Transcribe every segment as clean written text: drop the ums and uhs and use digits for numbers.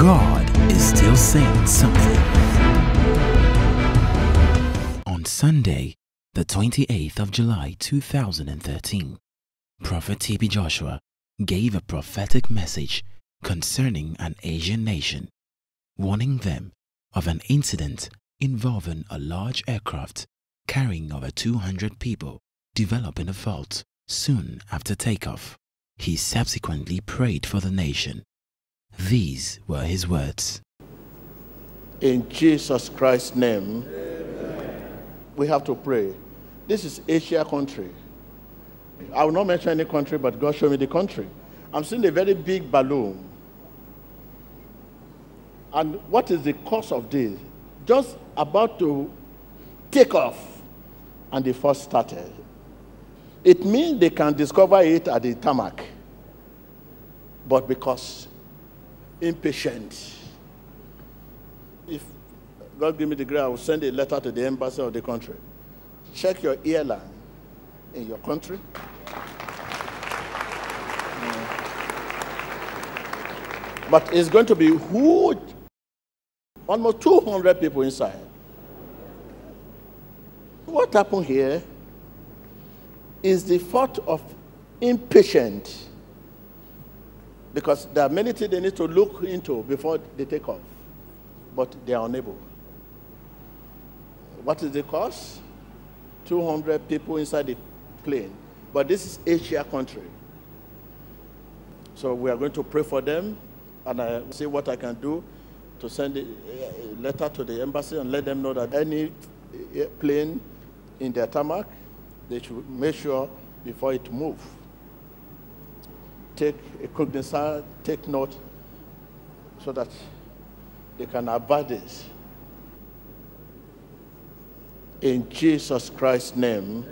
God is still saying something. On Sunday, the 28th of July 2013, Prophet T.B. Joshua gave a prophetic message concerning an Asian nation, warning them of an incident involving a large aircraft carrying over 200 people developing a fault soon after takeoff. He subsequently prayed for the nation. These were his words. In Jesus Christ's name, amen. We have to pray. This is Asia country. I will not mention any country, but God showed me the country. I'm seeing a very big balloon. And what is the cause of this? Just about to take off, and the first started. It means they can discover it at the tarmac, but because impatient. If God give me the grace, I will send a letter to the embassy of the country. Check your airline in your country. But it's going to be huge. Almost 200 people inside. What happened here is the fault of impatient, because there are many things they need to look into before they take off, but they are unable. What is the cause? 200 people inside the plane, but this is Asia country. So we are going to pray for them, and I see what I can do to send a letter to the embassy and let them know that any plane in their tarmac, they should make sure before it moves. Take a cognizance, take note, so that they can avoid this. In Jesus Christ's name.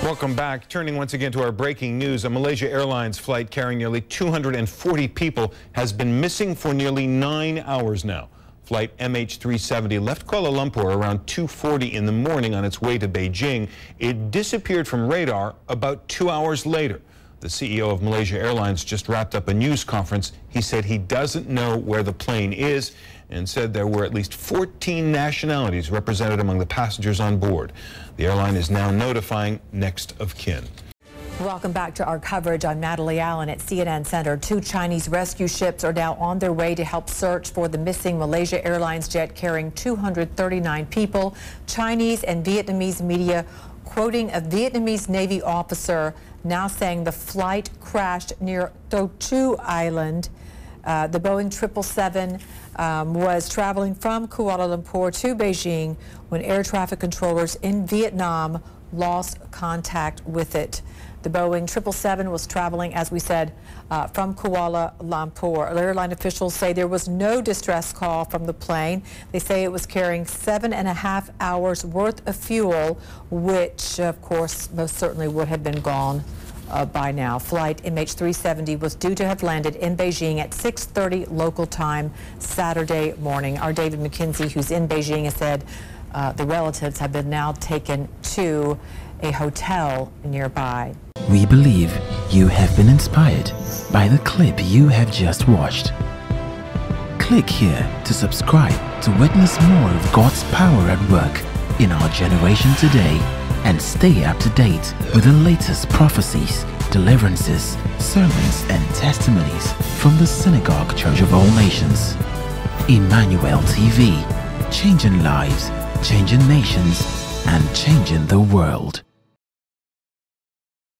Welcome back. Turning once again to our breaking news, a Malaysia Airlines flight carrying nearly 240 people has been missing for nearly 9 hours now. Flight MH370 left Kuala Lumpur around 2:40 in the morning on its way to Beijing. It disappeared from radar about 2 hours later. The CEO of Malaysia Airlines just wrapped up a news conference. He said he doesn't know where the plane is and said there were at least 14 nationalities represented among the passengers on board. The airline is now notifying next of kin. Welcome back to our coverage. I'm Natalie Allen at CNN Center. 2 Chinese rescue ships are now on their way to help search for the missing Malaysia Airlines jet carrying 239 people. Chinese and Vietnamese media quoting a Vietnamese Navy officer now saying the flight crashed near Tho Chu Island. The Boeing 777 was traveling from Kuala Lumpur to Beijing when air traffic controllers in Vietnam lost contact with it. The Boeing 777 was traveling, as we said, from Kuala Lumpur. Airline officials say there was no distress call from the plane. They say it was carrying 7.5 hours worth of fuel, which, of course, most certainly would have been gone by now. Flight MH370 was due to have landed in Beijing at 6:30 local time Saturday morning. Our David McKenzie, who's in Beijing, has said the relatives have been now taken to a hotel nearby. We believe you have been inspired by the clip you have just watched. Click here to subscribe to witness more of God's power at work in our generation today, and stay up to date with the latest prophecies, deliverances, sermons, and testimonies from the Synagogue Church of All Nations. Emmanuel TV, changing lives, changing nations, and changing the world.